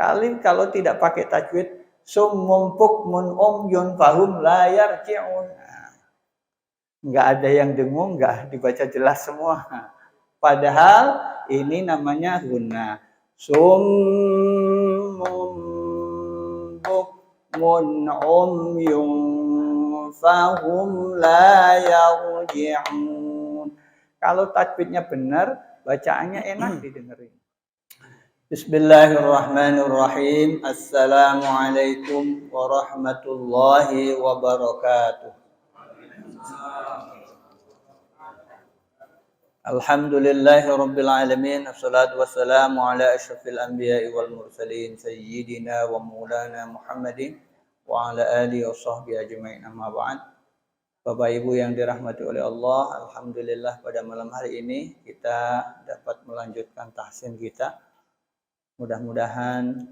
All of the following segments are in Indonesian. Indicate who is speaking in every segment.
Speaker 1: Kali kalau tidak pakai tajwid, summum bukmun umyun fahum la yarji'un. Enggak ada yang dengung, enggak dibaca jelas semua. Padahal ini namanya gunna. Summum bukmun umyun fahum la yarji'un. Kalau tajwidnya benar, bacaannya enak didengerin. Bismillahirrahmanirrahim. Assalamualaikum warahmatullahi wabarakatuh. Alhamdulillahi rabbil alamin. Assalatu wassalamu ala asyrafil anbiya'i wal mursalin sayyidina wa maulana Muhammadin wa ala alihi wa sahbihi ajma'in, amma ba'd. Bapak Ibu yang dirahmati oleh Allah, alhamdulillah pada malam hari ini kita dapat melanjutkan tahsin kita. Mudah-mudahan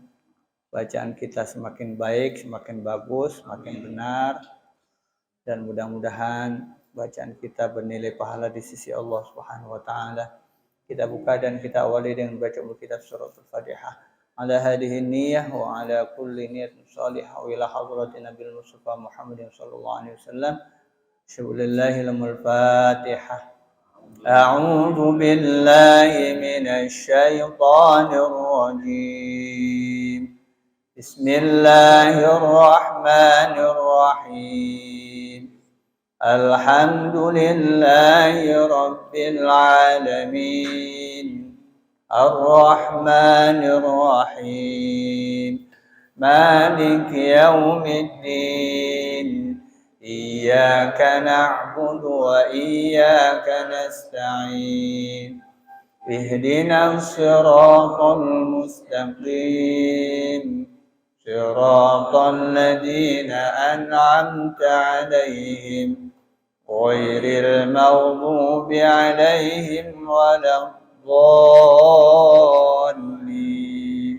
Speaker 1: bacaan kita semakin baik, semakin bagus, semakin benar, dan mudah-mudahan bacaan kita bernilai pahala di sisi Allah Subhanahu wa taala. Kita buka dan kita awali dengan baca kitab surah Al-Fatihah. Ala hadhihi niyyah wa ala kulli niyyatin shalihah wa ila hadratin Nabil Mustafa Muhammadin sallallahu alaihi wasallam. Syukulillahi lamul Fatihah. أعوذ بالله من الشيطان الرجيم بسم الله الرحمن الرحيم الحمد لله رب العالمين الرحمن الرحيم مالك يوم الدين إياك نعبد وإياك نستعين اهدنا الصراط المستقيم صراط الذين أنعمت عليهم غير المغضوب عليهم ولا الضالين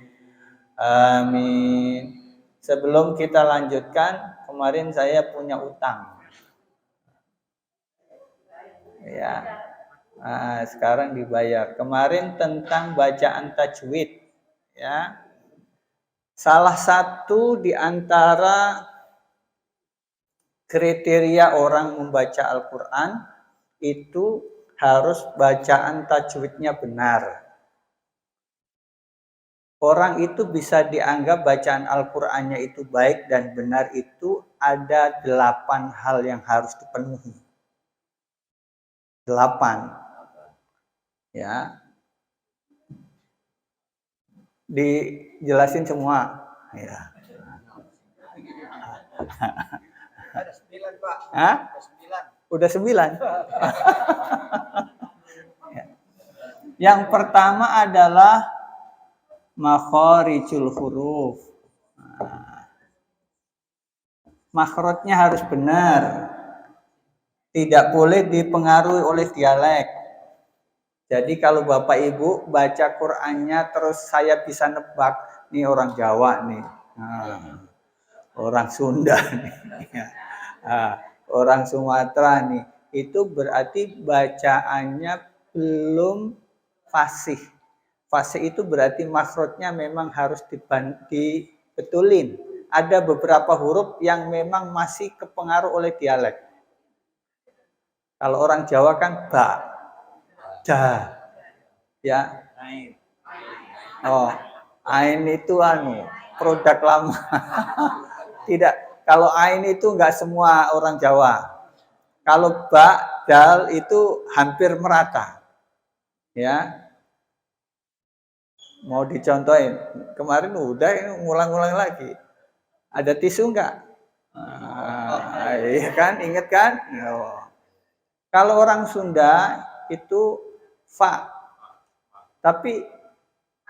Speaker 1: آمين. Sebelum kita lanjutkan, kemarin saya punya utang. Ya. Nah, sekarang dibayar. Kemarin tentang bacaan tajwid, ya. Salah satu di antara kriteria orang membaca Al-Qur'an itu harus bacaan tajwidnya benar. Orang itu bisa dianggap bacaan Al-Qur'annya itu baik dan benar itu ada 8 hal yang harus dipenuhi. 8. Ya. Dijelasin semua. Ya.
Speaker 2: Ada 9, Pak.
Speaker 1: Hah?
Speaker 2: Udah 9.
Speaker 1: Udah 9. Ya. Yang pertama adalah makharijul huruf. Makhrajnya harus benar. Tidak boleh dipengaruhi oleh dialek. Jadi kalau Bapak Ibu baca Qur'annya terus saya bisa nebak, nih orang Jawa nih. Orang Sunda nih. Orang Sumatera nih. Itu berarti bacaannya belum fasih. Fasih itu berarti makhrajnya memang harus dibetulin. Ada beberapa huruf yang memang masih kepengaruh oleh dialek. Kalau orang Jawa kan ba, da, ya. Oh, ain itu produk lama. Tidak, kalau ain itu enggak semua orang Jawa. Kalau ba, dal itu hampir merata. Ya. Mau dicontohin, kemarin udah ngulang-ngulang lagi. Ada tisu enggak? Iya kan, inget kan? Oh. Kalau orang Sunda itu fa. Tapi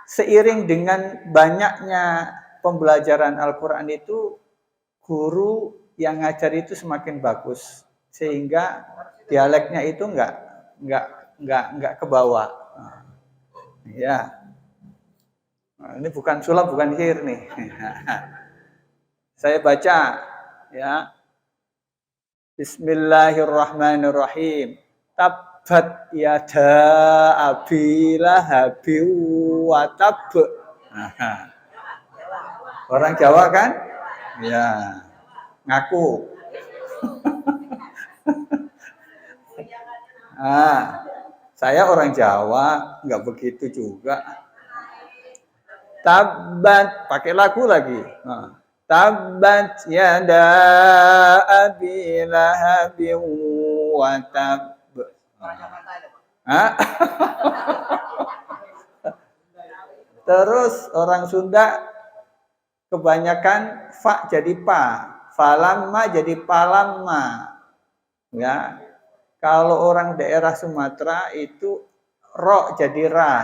Speaker 1: seiring dengan banyaknya pembelajaran Al-Qur'an itu, guru yang ngajar itu semakin bagus. Sehingga dialeknya itu enggak ke bawah. Ya. Nah, ini bukan sulap, bukan sihir nih. Saya baca, ya. Bismillahirrahmanirrahim. Tabbat yada abi lahabi wa tab. Orang Jawa kan? Ya, ngaku. Saya orang Jawa, nggak begitu juga. Tabat, pakai lagu lagi. Tabat yada abi lahabin wa tab. Terus orang Sunda kebanyakan fa jadi pa, falamma jadi palamma. Ya. Kalau orang daerah Sumatera itu ro jadi ra.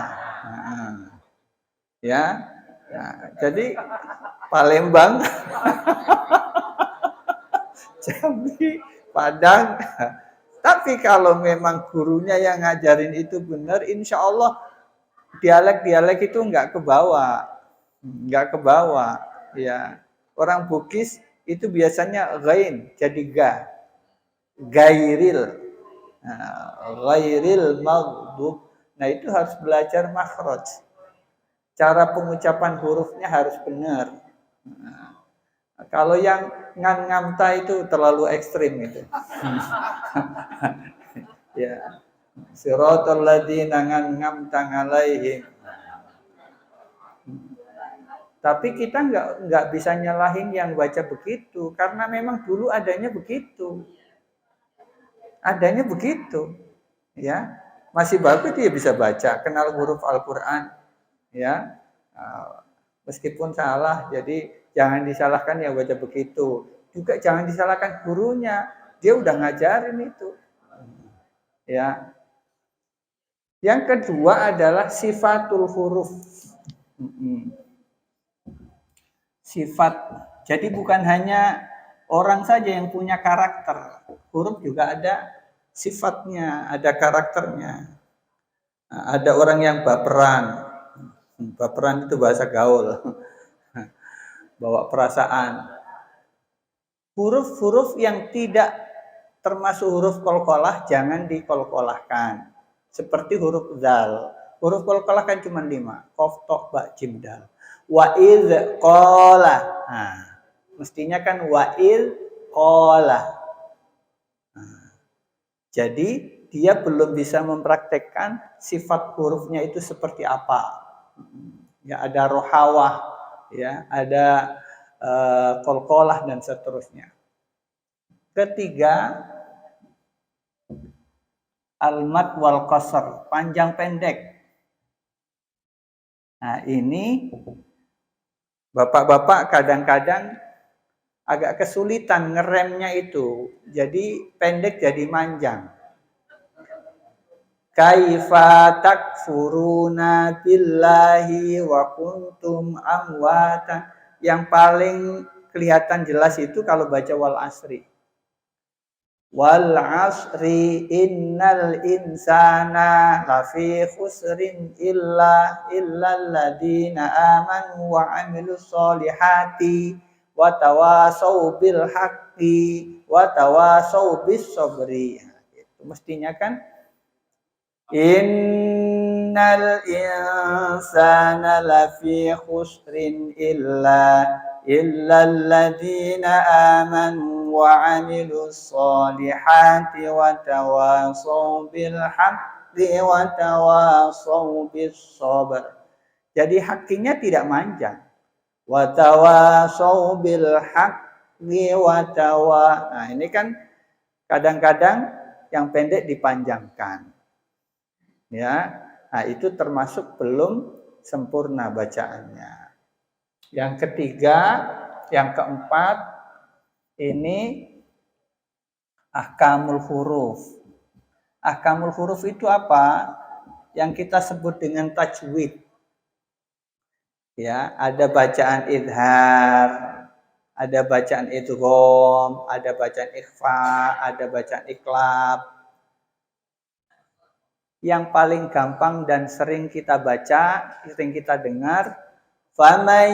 Speaker 1: Ya. Jadi Palembang Jambi, Padang. Tapi kalau memang gurunya yang ngajarin itu benar, insya Allah dialek-dialek itu nggak ke bawah, ya. Orang Bugis itu biasanya ghain jadi ga, gairil, ghairil maghdub. Nah itu harus belajar makhraj. Cara pengucapan hurufnya harus benar. Kalau yang ngamta itu terlalu ekstrim itu. Ya. Siratal ladzina ngamta alaihim. Tapi kita nggak bisa nyalahin yang baca begitu karena memang dulu adanya begitu. Adanya begitu. Ya. Masih bagus dia bisa baca, kenal huruf Al-Qur'an. Ya. Meskipun salah, jadi jangan disalahkan yang baca begitu. Juga jangan disalahkan gurunya. Dia udah ngajarin itu. Ya. Yang kedua adalah sifatul huruf. Sifat. Jadi bukan hanya orang saja yang punya karakter. Huruf juga ada sifatnya, ada karakternya. Ada orang yang baperan. Baperan itu bahasa gaul. Bawa perasaan. Huruf-huruf yang tidak termasuk huruf qalqalah jangan dikolkolahkan. Seperti huruf dzal. Huruf qalqalah kan cuma 5. Qaf, ta, ba, jim, dal. Wa idz qala. Mestinya kan wa idz qala. Jadi dia belum bisa mempraktekkan sifat hurufnya itu seperti apa. Ya ada rohawah, ya ada qalqalah dan seterusnya. Ketiga, al-mad wal qasr, panjang pendek. Nah, ini bapak-bapak kadang-kadang agak kesulitan ngeremnya itu. Jadi pendek jadi manjang. Kaifa takfuruna billahi wa kuntum amwatan. Yang paling kelihatan jelas itu kalau baca wal asri. Wal asri innal insana lafi khusrin illa alladziina amanu wa 'amilus sholihati wa tawasau bil haqqi wa tawasau bis sabri. Itu mestinya kan innal insana lafi khusrin illa alladziina amanu wa 'amilus sholihati wa tawasau bil haqqi wa tawasau bis sabr. Jadi hakinya tidak manjang. Wa tawasau bil haqqi wa tawa. Nah, ini kan kadang-kadang yang pendek dipanjangkan. Ya. Nah, itu termasuk belum sempurna bacaannya. Yang ketiga, yang keempat, ini ahkamul huruf. Ahkamul huruf itu apa? Yang kita sebut dengan tajwid. Ya, ada bacaan idhar, ada bacaan idgham, ada bacaan ikhfa, ada bacaan iqlab. Yang paling gampang dan sering kita baca, sering kita dengar, faman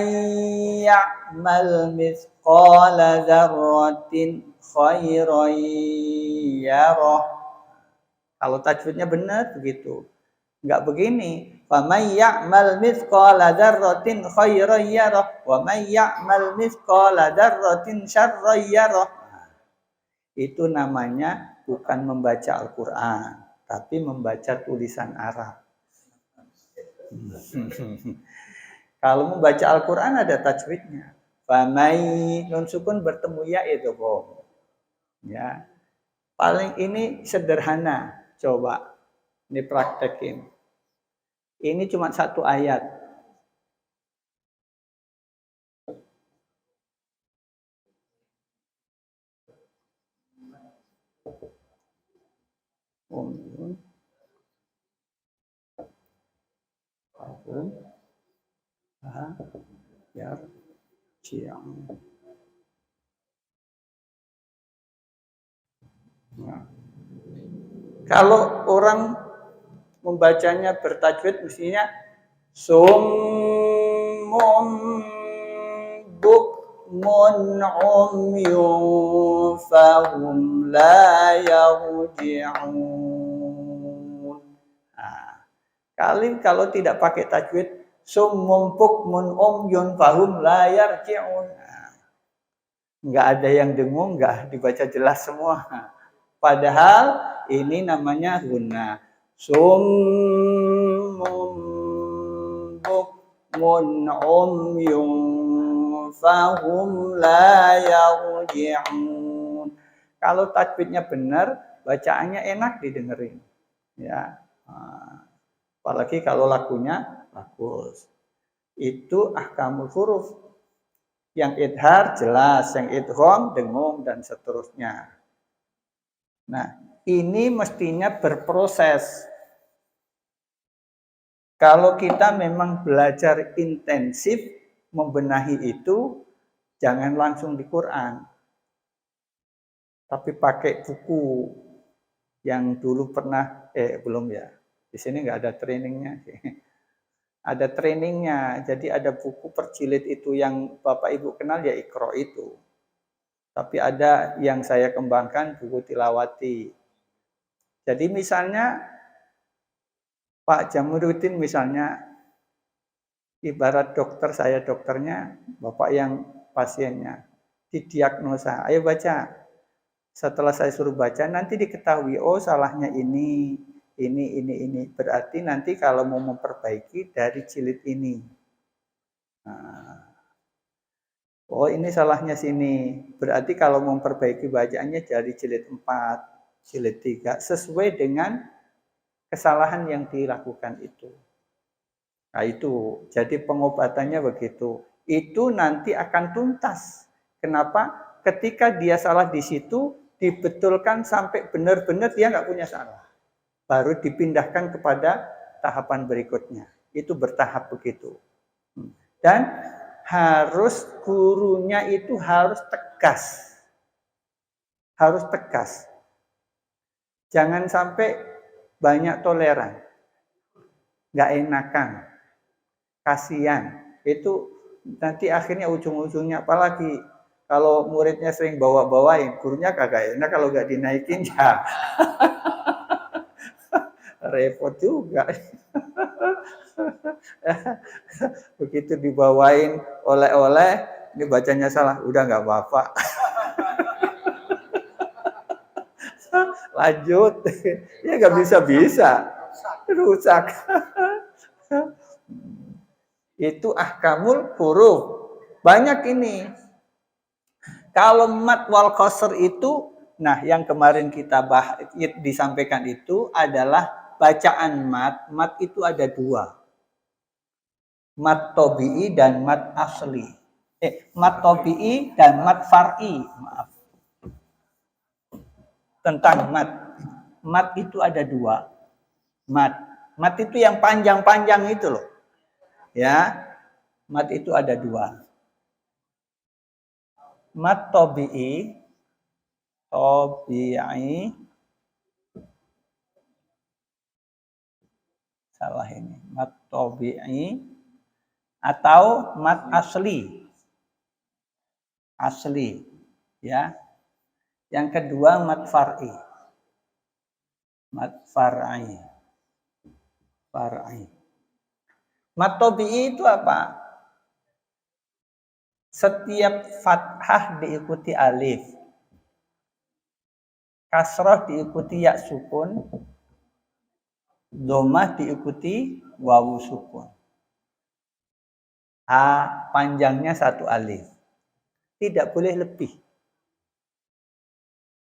Speaker 1: ya'mal mithqala dzarratin khairan yarah. Kalau tajwidnya benar begitu. Enggak begini. Faman ya'mal mithqala dzarratin khairan yarah wa man ya'mal mithqala dzarratin syarran yarah. Itu namanya bukan membaca Al-Qur'an, tapi membaca tulisan Arab. Kalau membaca Al-Qur'an ada tajwidnya. Famai nun sukun bertemu ya itu, Bom. Ya. Paling ini sederhana. Coba dipraktekin. Ini cuma satu ayat. Nah, kalau orang membacanya bertajwid mestinya summun bukmun umyun fahum la yarji'un. Nah, kalau tidak pakai tajwid summun bukmun umyun fahum la yarji'un. Nah, enggak ada yang dengung, enggak dibaca jelas semua. Padahal ini namanya guna. Summum bukmun umyun fahum la yarji'un. Kalau tajwidnya benar, bacaannya enak didengerin. Ya. Apalagi kalau lagunya bagus. Itu ahkamul huruf. Yang idhar jelas, yang idgham dengung dan seterusnya. Nah, ini mestinya berproses. Kalau kita memang belajar intensif membenahi itu, jangan langsung di Quran. Tapi pakai buku yang dulu pernah, belum ya. Di sini nggak ada trainingnya. Ada trainingnya, jadi ada buku perjilid itu yang Bapak Ibu kenal ya Iqra itu. Tapi ada yang saya kembangkan buku tilawati. Jadi misalnya Pak Jamuruddin misalnya, ibarat dokter, saya dokternya, Bapak yang pasiennya, didiagnosa, ayo baca. Setelah saya suruh baca, nanti diketahui, oh salahnya ini. Berarti nanti kalau mau memperbaiki dari jilid ini. Nah, oh ini salahnya sini. Berarti kalau memperbaiki bacaannya dari jilid 4, jilid 3. Sesuai dengan kesalahan yang dilakukan itu. Nah itu, jadi pengobatannya begitu. Itu nanti akan tuntas. Kenapa? Ketika dia salah di situ, dibetulkan sampai benar-benar dia nggak punya salah. Baru dipindahkan kepada tahapan berikutnya. Itu bertahap begitu. Dan harus gurunya itu harus tegas. Harus tegas. Jangan sampai banyak toleran. Nggak enakan. Kasihan. Itu nanti akhirnya ujung-ujungnya apalagi kalau muridnya sering bawa-bawain, gurunya kagak enak kalau nggak dinaikin ya. Repot juga. Begitu dibawain oleh-oleh, ini bacanya salah, udah nggak apa-apa. Lanjut, ya nggak bisa-bisa, rusak. Itu ahkamul huruf. Banyak ini. Kalau mat wal qasr itu, nah yang kemarin kita disampaikan itu adalah bacaan mat. Mat itu ada dua. Mat tobi'i dan mat asli. Mat tobi'i dan mat far'i. Maaf. Tentang mat. Mat itu ada dua. Mat. Mat itu yang panjang-panjang itu loh. Ya. Mat itu ada dua. Mat tobi'i. Tobi'i. Salah ini. Mat tobi'i. Atau mat asli. Asli. Ya. Yang kedua mat far'i. Mat far'i. far'i. Mat tabi'i itu apa? Setiap fathah diikuti alif, kasroh diikuti ya sukun, dhammah diikuti wawu sukun. Panjangnya satu alif. Tidak boleh lebih.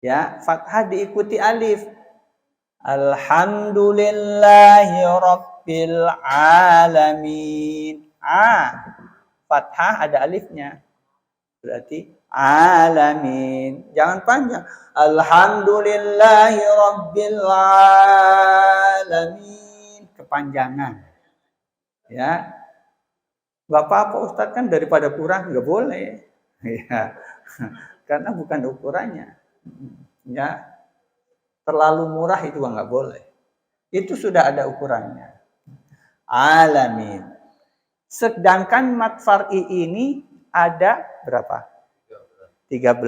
Speaker 1: Ya, fathah diikuti alif. Alhamdulillahi rabbil alamin. Fathah ada alifnya. Berarti alamin. Jangan panjang. Alhamdulillahi rabbil alamin. Kepanjangan. Ya. Gak apa-apa Ustaz, kan daripada kurang nggak boleh. Ya. Karena bukan ukurannya. Ya. Terlalu murah itu nggak boleh. Itu sudah ada ukurannya. Alamin. Sedangkan mat far'i ini ada berapa? 13.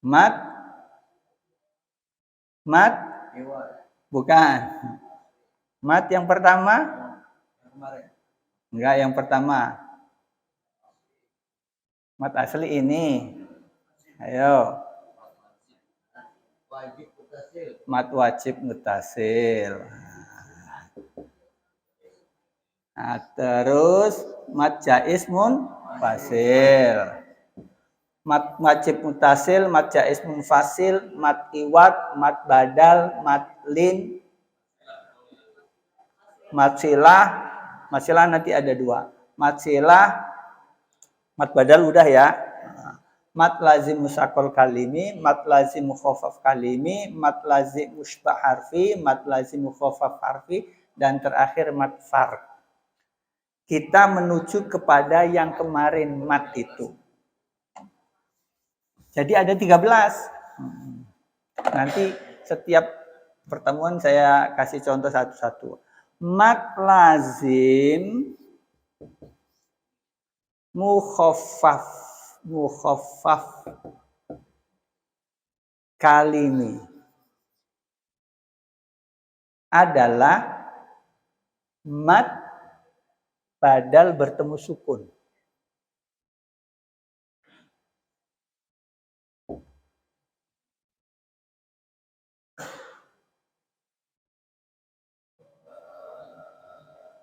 Speaker 1: Mat bukan. Mat yang pertama? Enggak, yang pertama. Mat asli ini. Ayo. Mat wajib mutasil. Nah, terus mat jaiz munfasil. Mat wajib mutasil, mat jaiz munfasil, mat iwad, mat badal, mat lin, mat silah. Mat silah nanti ada 2. Mat silah, mat badal udah ya. Mat lazim musaqqal kalimi, mat lazim mukhaffaf kalimi, mat lazim musybah harfi, mat lazim mukhaffaf harfi, dan terakhir mat farq. Kita menuju kepada yang kemarin mat itu. Jadi ada 13. Nanti setiap pertemuan saya kasih contoh satu-satu. Mat lazim mukhaffaf kalimi adalah mat badal bertemu sukun.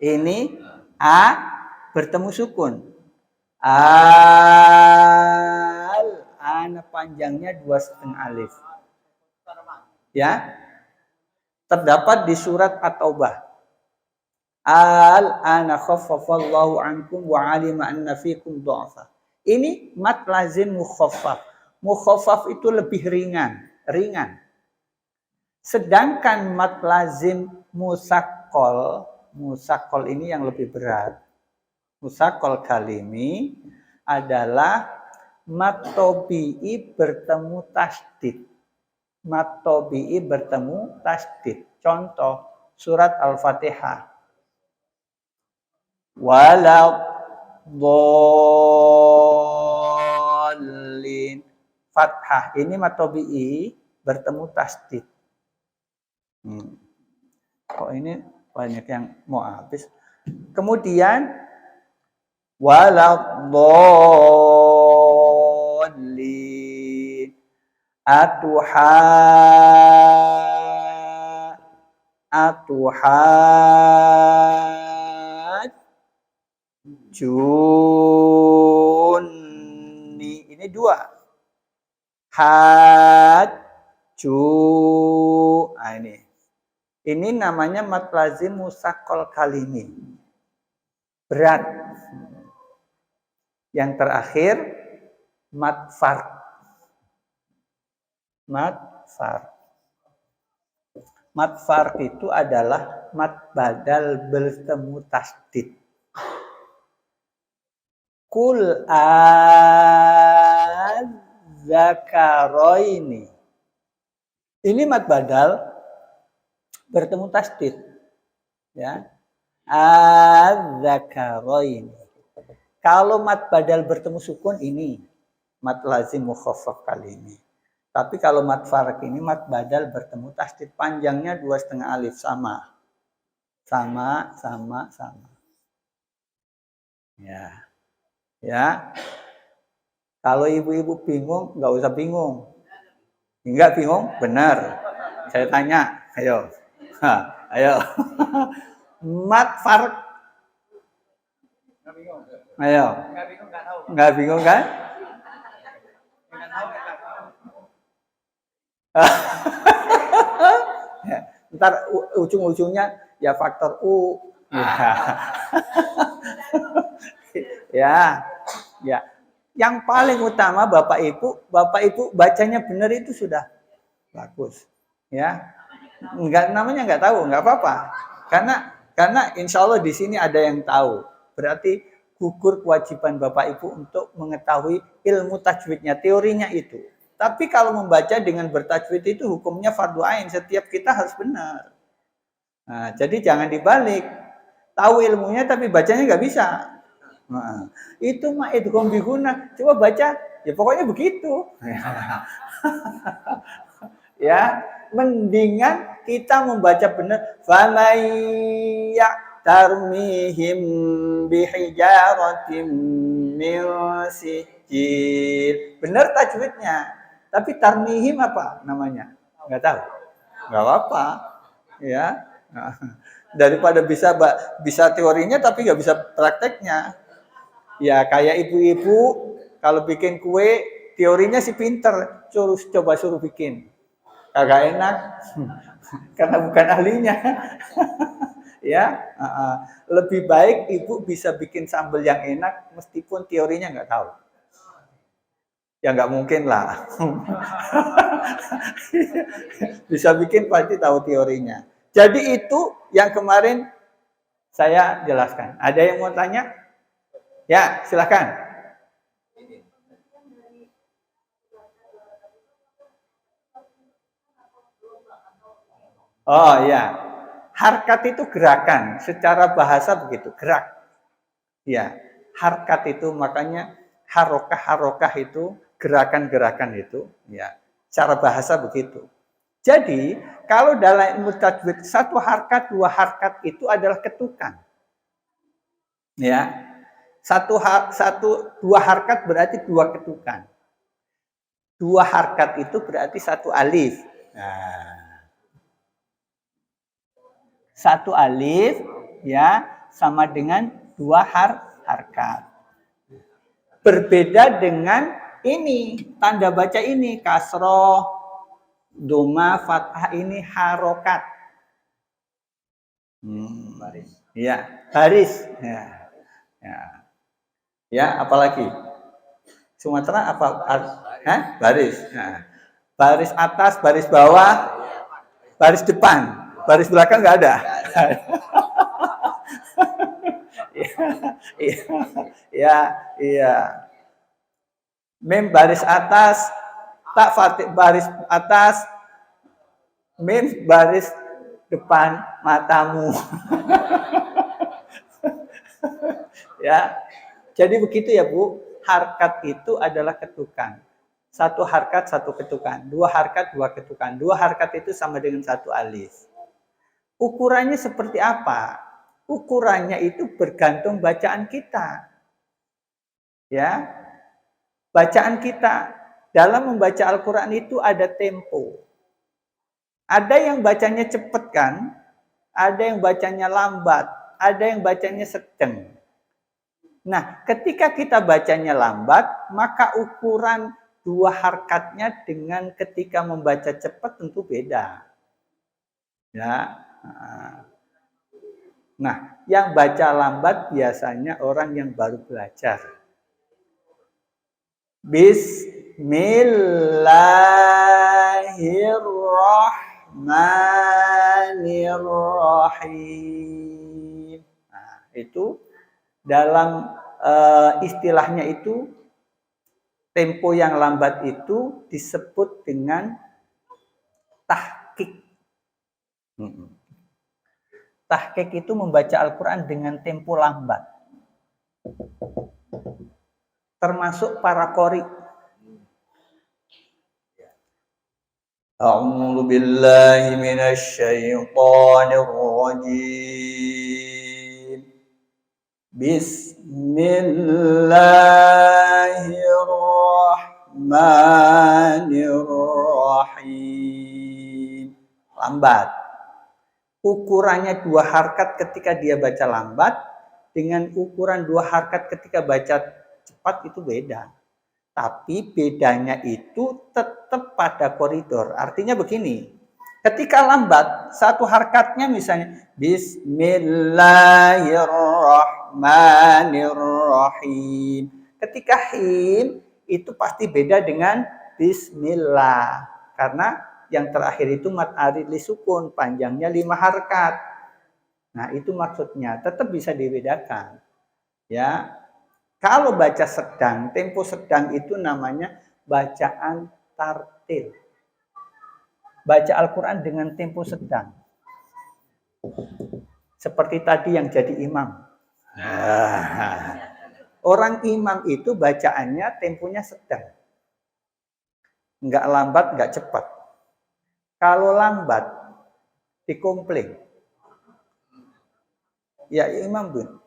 Speaker 1: Ini A bertemu sukun. Ana panjangnya 2,5 alif. Ya. Terdapat di surat At-Taubah. Ana khaffafallahu ankum wa alima anna fikum dha'fa. Ini mat lazim mukhaffaf. Mukhaffaf itu lebih ringan. Sedangkan mat lazim musaqqal ini yang lebih berat. Musaqqal kalimi adalah mat tabi'i bertemu tasdid. Mat tabi'i bertemu tasdid. Contoh surat Al-Fatihah. Waladhdallin. Fathah ini mat tabi'i bertemu tasdid. Kok ini banyak yang mau habis. Kemudian waladhdallin. Junni. Ini 2. Ini namanya mat lazim musaqqal kalimi. Berat. Yang terakhir mat farq. Mat farq itu adalah mat badal bertemu tasdid. Kul az-zakaraini. Ini mat badal bertemu tasdid. Ya. Az-zakaraini. Kalau mat badal bertemu sukun ini mat lazim mukhaffaf kalimi. Tapi kalau mat farak ini mat badal bertemu tasdid, panjangnya 2,5 alif, sama. Sama. Ya. Ya. Kalau ibu-ibu bingung, nggak usah bingung. Enggak bingung? Benar. Saya tanya, ayo. Ayo. Mat farak.
Speaker 2: Nggak bingung.
Speaker 1: Ayo.
Speaker 2: Nggak bingung, nggak tahu.
Speaker 1: Nggak bingung kan?
Speaker 2: Nggak tahu, nggak tahu.
Speaker 1: Ya, ntar ujung-ujungnya ya faktor U. Ya. Ya. Yang paling utama Bapak Ibu bacanya benar itu sudah bagus. Ya. Namanya nggak tahu, nggak apa-apa. Karena insya Allah di sini ada yang tahu. Berarti gugur kewajiban Bapak Ibu untuk mengetahui ilmu tajwidnya, teorinya itu. Tapi kalau membaca dengan bertajwid itu hukumnya fardu ain, setiap kita harus benar. Nah, jadi jangan dibalik. Tahu ilmunya tapi bacanya nggak bisa. Nah, itu mah idgham biguna. Coba baca, ya pokoknya begitu. Ya, mendingan kita membaca benar. Famayya tarmihim bihijaratin min sijil. Benar tajwidnya. Tapi tarmihim apa namanya? Nggak tahu. Nggak apa-apa. Ya. Daripada bisa teorinya tapi nggak bisa prakteknya. Ya kayak ibu-ibu kalau bikin kue, teorinya sih pinter. Coba suruh bikin. Kagak enak. Karena bukan ahlinya. Ya. Lebih baik ibu bisa bikin sambal yang enak meskipun teorinya nggak tahu. Ya nggak mungkin lah. Bisa bikin pasti tahu teorinya. Jadi itu yang kemarin saya jelaskan. Ada yang mau tanya? Ya, silakan. Oh ya, harkat itu gerakan. Secara bahasa begitu, gerak. Ya, harkat itu makanya harokah itu gerakan-gerakan itu, ya. Cara bahasa begitu. Jadi, kalau dalam ilmu tajwid satu harkat, dua harkat itu adalah ketukan. Ya. Dua harkat berarti dua ketukan. Dua harkat itu berarti satu alif. Nah. Satu alif ya sama dengan dua harkat. Berbeda dengan ini, tanda baca ini, kasroh, doma, fathah ini harokat. Baris. Ya, baris. Ya, apalagi? Sumatera apa? Baris. Nah, baris atas, baris bawah, baris depan, baris belakang nggak ada. Iya. Mim baris atas, tak fatih baris atas, mim baris depan matamu. Ya. Jadi begitu ya Bu, harkat itu adalah ketukan. Satu harkat, satu ketukan. Dua harkat, dua ketukan. Dua harkat itu sama dengan satu alif. Ukurannya seperti apa? Ukurannya itu bergantung bacaan kita. Ya. Bacaan kita dalam membaca Al-Quran itu ada tempo. Ada yang bacanya cepat kan? Ada yang bacanya lambat. Ada yang bacanya sedang. Nah, ketika kita bacanya lambat, maka ukuran dua harkatnya dengan ketika membaca cepat tentu beda. Ya. Nah, yang baca lambat biasanya orang yang baru belajar. Bismillahirrahmanirrahim. Nah, itu dalam istilahnya itu tempo yang lambat itu disebut dengan tahqiq. Tahqiq itu membaca Al-Quran dengan tempo lambat. Termasuk para qori. A'udzu billahi minasy syaithanir rajim. Bismillahirrahmanirrahim. Lambat. Ukurannya 2 harkat ketika dia baca lambat dengan ukuran 2 harkat ketika baca cepat itu beda. Tapi bedanya itu tetap pada koridor. Artinya begini, ketika lambat, 1 harkatnya misalnya Bismillahirrahmanirrahim. Ketika him, itu pasti beda dengan Bismillah. Karena yang terakhir itu mad arid li sukun, panjangnya 5 harkat. Nah, itu maksudnya, tetap bisa dibedakan. Ya. Kalau baca sedang, tempo sedang itu namanya bacaan tartil. Baca Al-Quran dengan tempo sedang. Seperti tadi yang jadi imam. Orang imam itu bacaannya temponya sedang. Enggak lambat, enggak cepat. Kalau lambat, dikomplain. Ya imam pun.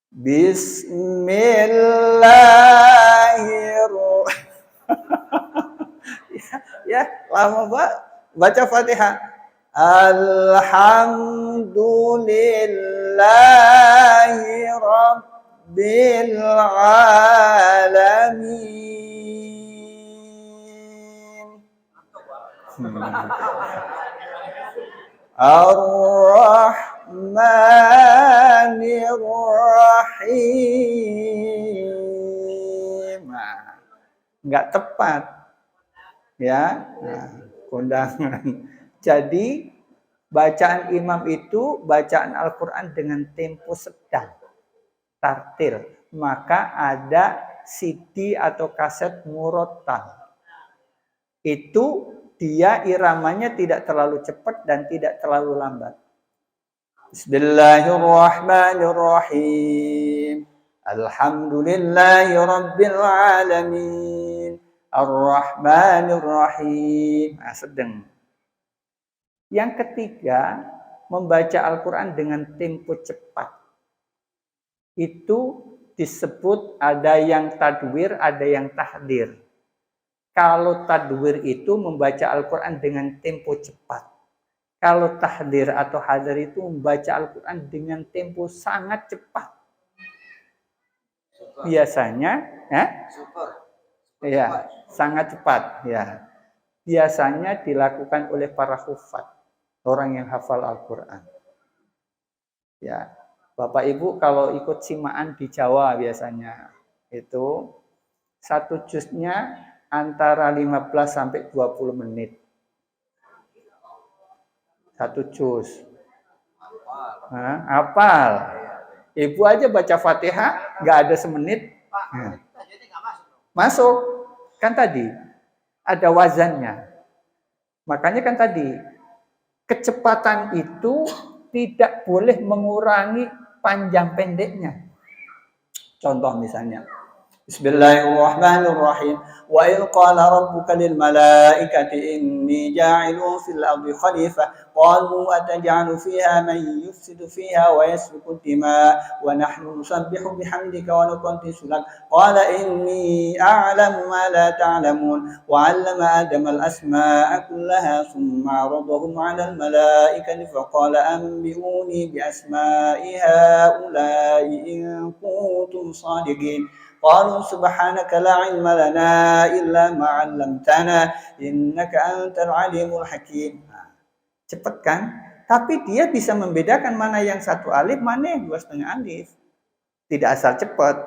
Speaker 1: Bismillahirrahmanirrahim. Ya, lama Pak. Baca Fatihah. Alhamdulillahi rabbil alamin. Ar-Rahmanir-Rahim. Nah, enggak tepat. Ya, nah, kondangan. Jadi, bacaan imam itu bacaan Al-Quran dengan tempo sedang. Tartil. Maka ada CD atau kaset murattal. Itu dia iramanya tidak terlalu cepat dan tidak terlalu lambat. Bismillahirrahmanirrahim. Alhamdulillahi rabbil alamin. Ar-Rahmanir-Rahim. Nah, sedang. Yang ketiga, membaca Al-Quran dengan tempo cepat. Itu disebut ada yang tadwir, ada yang tahdir. Kalau tadwir itu membaca Al-Quran dengan tempo cepat. Kalau tahdir atau hadir itu membaca Al-Quran dengan tempo sangat cepat. Biasanya, ya, sangat cepat. Ya, biasanya dilakukan oleh para hufaz, orang yang hafal Al-Quran. Ya, Bapak Ibu kalau ikut simaan di Jawa biasanya itu 1 juznya antara 15 sampai 20 menit. 1 juz. Hafal. Ibu aja baca Fatihah nggak ada semenit. Masuk. Kan tadi ada wazannya. Makanya kan tadi kecepatan itu tidak boleh mengurangi panjang pendeknya. Contoh misalnya Bismillahirrahmanirrahim. Wa idh qala rabbuka lil malaikati inni ja'ilun fil ardi khalifah qalu ataj'alu fiha man yufsidu fiha wa yasfiku dima wa nahnu nusabbihu bihamdika wa nuqaddisu lak qala inni a'lamu ma la ta'lamun wa 'allama adama al asma'a kullaha thumma 'aradahum 'ala al malaikati fa qala anbi'uni bi asma'i ha'ula'i in kuntum shadiqin. Qalu subhanaka la ilma lana illa ma 'allamtana innaka antal alimul hakim. Cepat kan? Tapi dia bisa membedakan mana yang 1 alif, mana yang 2,5 alif. Tidak asal cepat.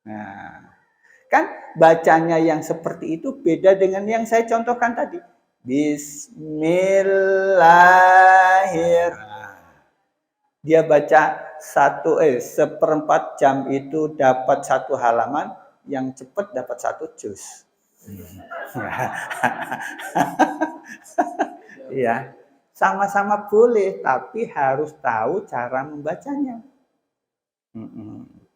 Speaker 1: Nah, kan bacanya yang seperti itu beda dengan yang saya contohkan tadi. Bismillahirrahmanirrahim. Dia baca 1/4 jam itu dapat 1 halaman, yang cepat dapat 1 juz. Ya, sama-sama boleh, tapi harus tahu cara membacanya.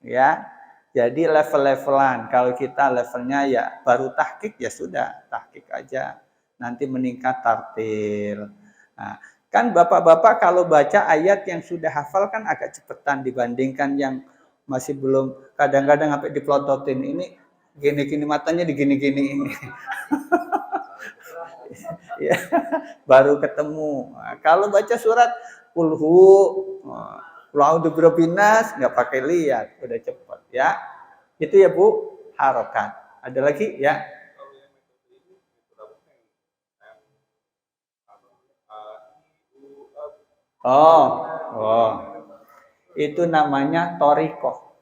Speaker 1: Ya, jadi level-levelan. Kalau kita levelnya ya baru tahqiq ya sudah, tahqiq aja. nanti meningkat tartil. Nah, kan bapak-bapak kalau baca ayat yang sudah hafal kan agak cepetan dibandingkan yang masih belum, kadang-kadang sampai diplototin, ini gini-gini matanya digini-gini ini. Ya, baru ketemu. Nah, kalau baca surat kulhu, Qul birabbinas nggak pakai lihat, udah cepet ya. Itu ya Bu, harokat. Ada lagi ya? Oh, itu namanya torikoh.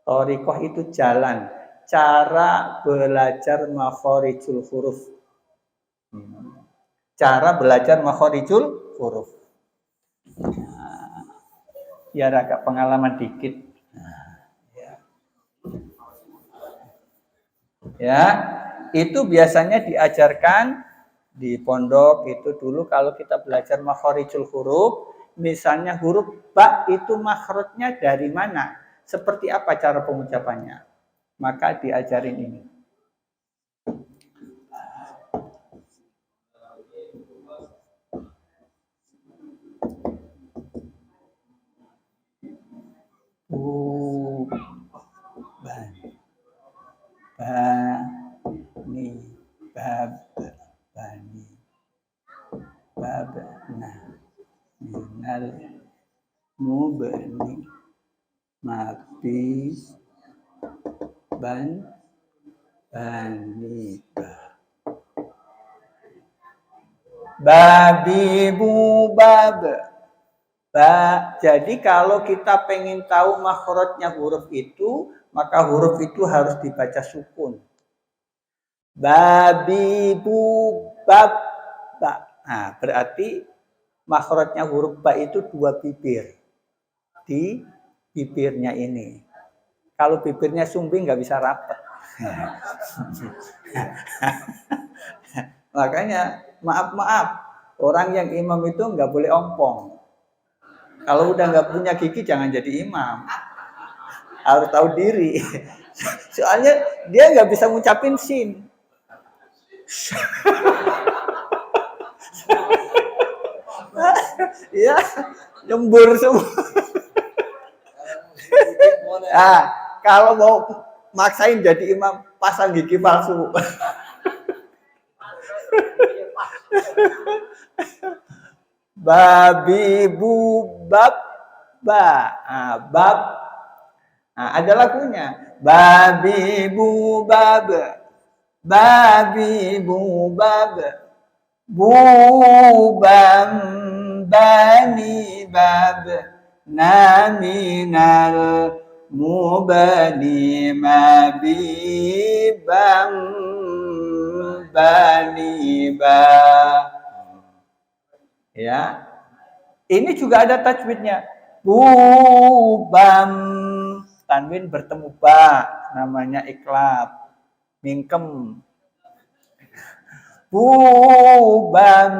Speaker 1: Torikoh itu jalan, cara belajar makhorijul huruf. Cara belajar makhorijul huruf. Biar agak pengalaman dikit. Ya, itu biasanya diajarkan di pondok itu dulu kalau kita belajar makhorijul huruf, misalnya huruf ba itu makhrajnya dari mana? Seperti apa cara pengucapannya? Maka diajarin ini. Ban. Bani. Bab. Bani. Babna. Minal. Mubni. Mabis. Ban. Bani. Babi bubab. Jadi kalau kita pengen tahu makhrajnya huruf itu, maka huruf itu harus dibaca sukun. Babi bubab. Nah, berarti makhrajnya huruf ba itu dua bibir. Di bibirnya ini. Kalau bibirnya sumbing nggak bisa rapat. Makanya maaf, orang yang imam itu nggak boleh ompong. Kalau udah nggak punya gigi jangan jadi imam. Harus tahu diri. Soalnya dia nggak bisa ngucapin sin. Ya, nyembur semua. Nah, kalau mau maksain jadi imam, pasang gigi palsu. Babi bubab ba. Bab. Nah, ada lagunya. Babi bubab. Babi bubab. Bubam bani bab. Naminal mubani mabibam bani bab. Ya, ini juga ada tajwidnya. Bubam, tanwin bertemu ba, namanya iklab, mingkem. Bubam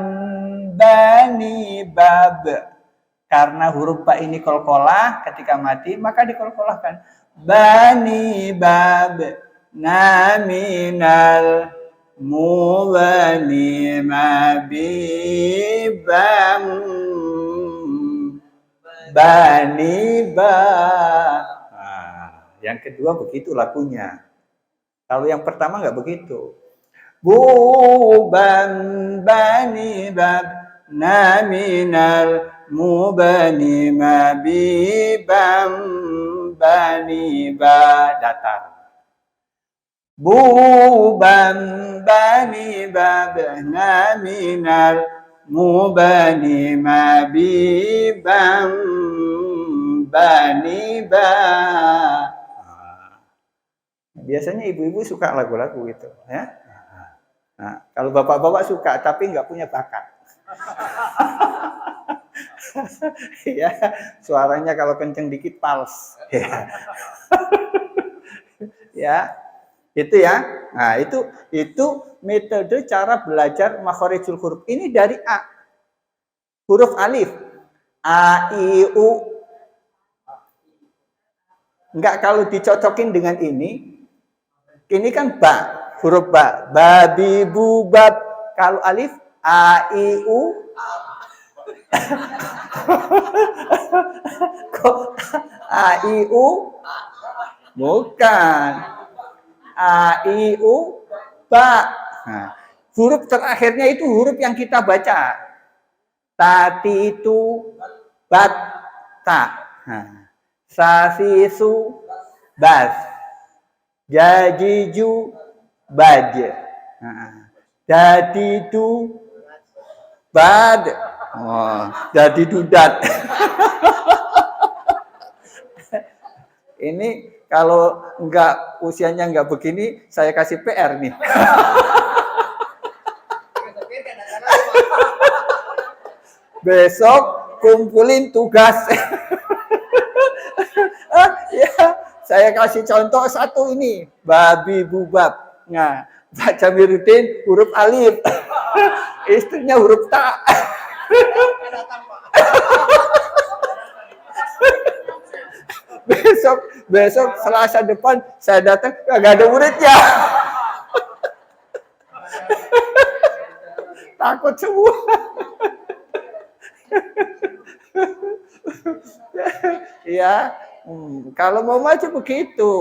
Speaker 1: bani bab, karena huruf ba ini kolkolah, ketika mati maka dikolkolahkan. Bani bab, naminal mubani mabibam bani ba. Yang kedua begitu lagunya. Kalau yang pertama nggak begitu. Buban bani bab naminal mubani mabibam bani ba, datar. Buban bani babna minal mubani mabibam bani ba. Biasanya ibu-ibu suka lagu-lagu itu, ya. Nah, kalau bapak-bapak suka tapi nggak punya bakat. Ya, suaranya kalau kenceng dikit fals. Ya. Ya. Itu ya. Nah, itu metode cara belajar makhorijul huruf. Ini dari A. Huruf alif. A, I, U. Enggak, kalau dicocokin dengan ini kan ba, huruf ba. Babi, bu, bab. Kalau alif a i u kok a i u bukan a i u ba. Nah, huruf terakhirnya itu huruf yang kita baca. Tati itu bat ta. Nah, sasisu bas. Jajiju baj. Nah, dadidu bad. Oh, dadidu dat. Ini kalau usianya enggak begini, saya kasih PR nih. Besok kumpulin tugas. Ya, saya kasih contoh satu ini, babi bubab. Nah, Pak Jamiruddin huruf alif, istrinya huruf ta. Besok Selasa depan saya datang nggak ada muridnya. Takut semua. Ya, kalau mau maju begitu.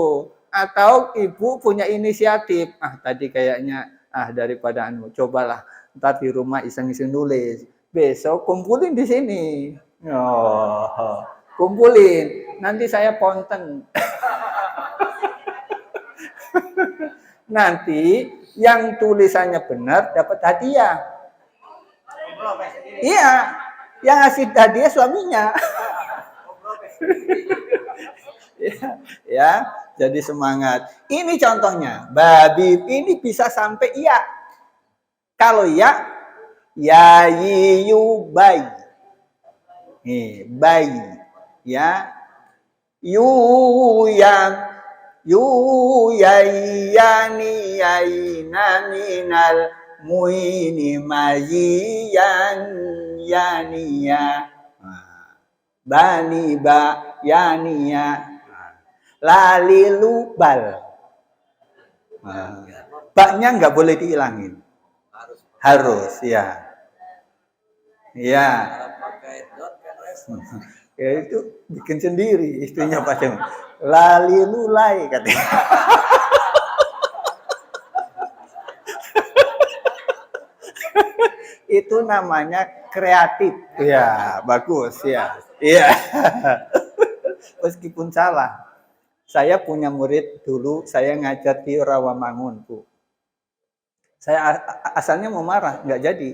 Speaker 1: Atau ibu punya inisiatif. Tadi kayaknya daripada cobalah ntar di rumah iseng-iseng nulis. Besok kumpulin di sini. Oh, kumpulin. Nanti saya ponten. Nanti yang tulisannya benar dapat hadiah. Iya, yang ngasih hadiah suaminya. Ya, jadi semangat. Ini contohnya, babi ini bisa sampai iya. Kalau ya, yu bayi. Nih, bayi. Ya, yu yani minal muini mayiyan yaniya. Bani ba yaniya. Lalilu bal. Baknya nggak boleh dihilangin. Harus, ya. Ya. Ya itu bikin sendiri istrinya pasti. Lalilulai katanya. Itu namanya kreatif. Ya, bagus ya. Iya. Meskipun salah. Saya punya murid dulu, saya ngajar di Rawamangun, Bu. Saya asalnya mau marah, nggak jadi.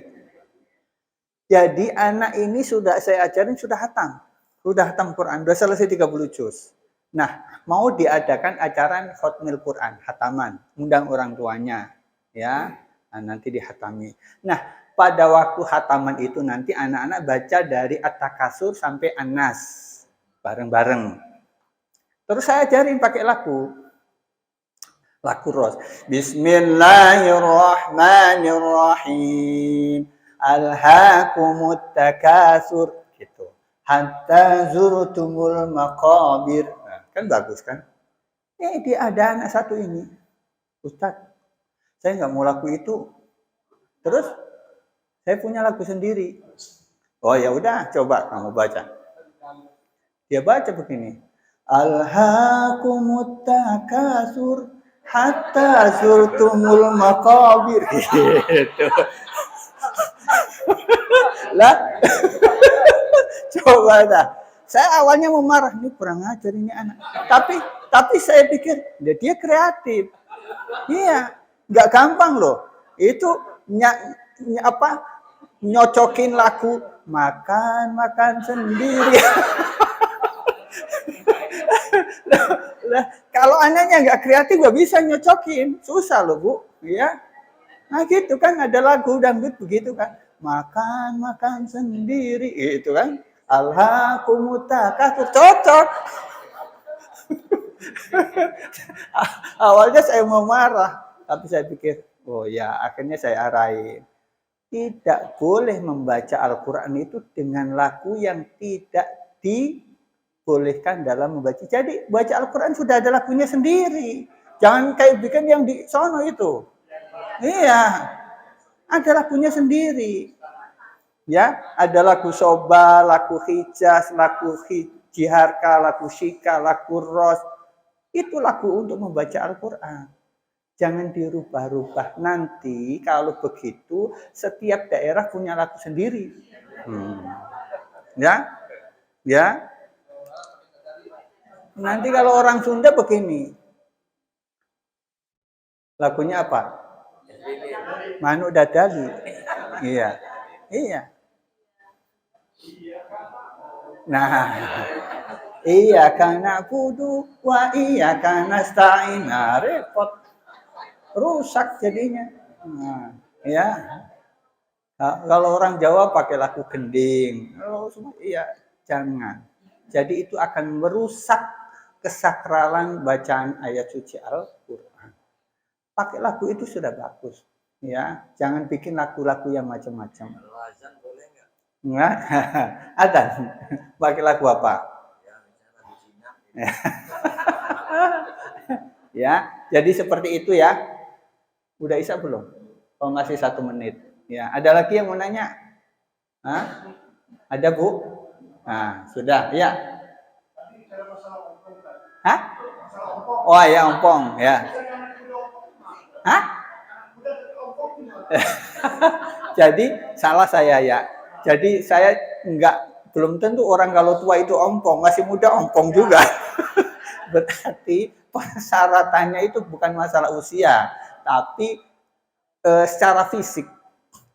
Speaker 1: Jadi anak ini sudah saya ajarin sudah hatam. Sudah hatam Quran, sudah selesai 30 juz. Nah, mau diadakan acara khotmil Quran, hataman. Undang orang tuanya. Ya, nanti dihatami. Nah, pada waktu hataman itu nanti anak-anak baca dari At-Takasur sampai An-Nas. Bareng-bareng. Terus saya ajarin pakai lagu Ros. Bismillahirrahmanirrahim. Alhaakumut takasur gitu. Hatta zurtumul maqabir. Nah, kan bagus kan? Dia ada anak satu ini. Ustadz, saya nggak mau lagu itu. Terus saya punya lagu sendiri. Oh ya udah, coba kamu baca. Dia baca begini. Alhaakumut takasur hatta zurtumul maqabir. Gitu. Lah. Coba dah. Saya awalnya mau marah, ini kurang ajar ini anak. Tapi saya pikir dia kreatif. Iya, nggak gampang loh. Itu nyocokin lagu makan sendiri. Lah, kalau anaknya nggak kreatif nggak bisa nyocokin, susah loh Bu, ya. Nah gitu kan ada lagu dangdut begitu kan, makan sendiri, itu kan, alhaakumut takasur, cocok. Awalnya saya mau marah, tapi saya pikir, oh ya, akhirnya saya arahin. Tidak boleh membaca Al-Quran itu dengan lagu yang tidak dibolehkan dalam membaca. Jadi baca Al-Quran sudah ada lagunya sendiri. Jangan kayak bikin yang di sono itu. Iya. Ada lagunya sendiri. Ya, ada lagu soba, lagu hijaz, lagu jiharka, lagu syika, lagu ros. Itu lagu untuk membaca Al-Quran. Jangan dirubah-rubah. Nanti kalau begitu, setiap daerah punya lagu sendiri. Ya, ya. Nanti kalau orang Sunda begini. Lagunya apa? Manuk Dadali. Iya. Iya. Nah, iya karena kudu wa iya karena nasta'in. Nah, repot. Rusak jadinya. Nah, ya. Nah, kalau orang Jawa pakai lagu gending. Oh, iya, jangan. Jadi itu akan merusak kesakralan bacaan ayat suci Al-Qur'an. Pakai lagu itu sudah bagus. Ya, jangan bikin lagu-lagu yang macam-macam. Enggak, ada. Pakai lagu apa? Ya, jadi seperti itu ya. Udah Isa belum? Oh, masih 1 menit. Ya, ada lagi yang mau nanya? Hah? Ada Bu? Nah, sudah. Ya. Hah? Oh ya, ompong. Ya. Hah? Jadi salah saya ya. Jadi saya belum tentu orang kalau tua itu ompong, masih muda ompong juga. Berarti persyaratannya itu bukan masalah usia, tapi secara fisik.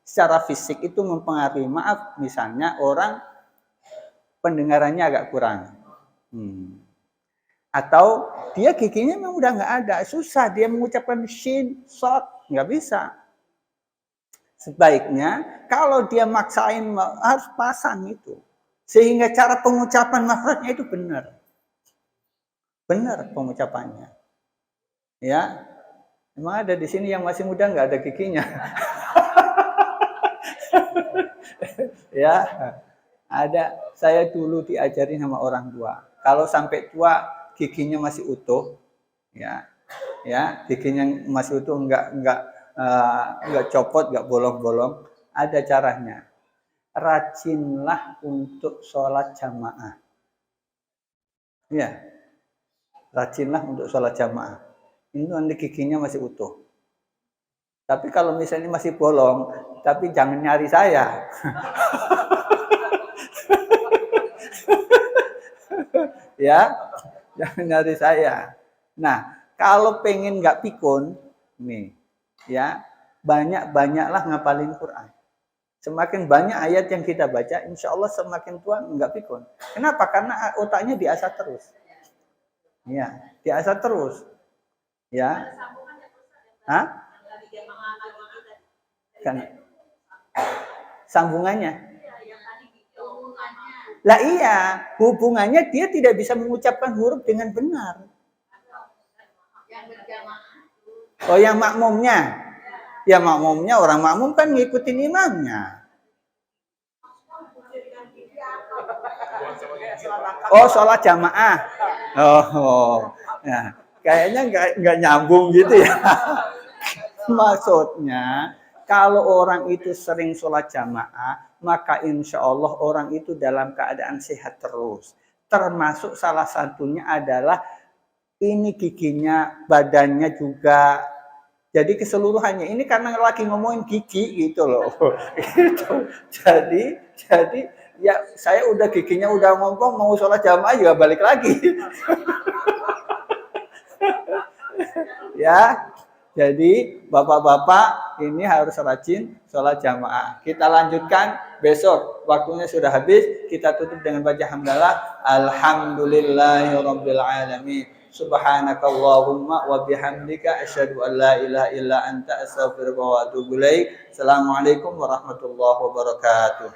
Speaker 1: Secara fisik itu mempengaruhi. Maaf, misalnya orang pendengarannya agak kurang. Atau dia giginya memang udah nggak ada, susah dia mengucapkan shin, shot, nggak bisa. Sebaiknya kalau dia maksain harus pasang itu. Sehingga cara pengucapan makhrajnya itu benar. Benar pengucapannya. Ya. Emang ada di sini yang masih muda nggak ada giginya? Ya. Ada. Saya dulu diajarin sama orang tua. Kalau sampai tua giginya masih utuh, ya. Ya, giginya masih utuh nggak copot, nggak bolong-bolong, ada caranya. Rajinlah untuk sholat jamaah. Ya, rajinlah untuk sholat jamaah. Ini nanti giginya masih utuh. Tapi kalau misalnya masih bolong, tapi jangan nyari saya. Ya, jangan nyari saya. Nah, kalau pengen nggak pikun, nih. Ya, banyak-banyaklah ngapalin Quran. Semakin banyak ayat yang kita baca, insya Allah semakin tua nggak pikun. Kenapa? Karena otaknya diasah terus. Ya, diasah terus. Ya. Hah? Kan sambungannya. Lah iya, hubungannya dia tidak bisa mengucapkan huruf dengan benar. Oh, yang makmumnya. Ya makmumnya, orang makmum kan ngikutin imamnya. Oh, sholat jamaah. Oh. Nah, kayaknya nggak nyambung gitu ya. Maksudnya, kalau orang itu sering sholat jamaah, maka insya Allah orang itu dalam keadaan sehat terus. Termasuk salah satunya adalah ini giginya, badannya juga. Jadi keseluruhannya ini karena lagi ngomongin gigi gitu loh. Gitu. Jadi ya saya udah giginya udah ngompong, mau sholat jamaah juga balik lagi. Ya. Jadi bapak-bapak ini harus rajin sholat jamaah. Kita lanjutkan besok. Waktunya sudah habis. Kita tutup dengan baca hamdalah. Alhamdulillahirabbil alamin. Subhanakallahumma wa bihamdika asyhadu an la ilaha illa anta astaghfiruka wa atubu ilaik. Assalamualaikum warahmatullahi wabarakatuh.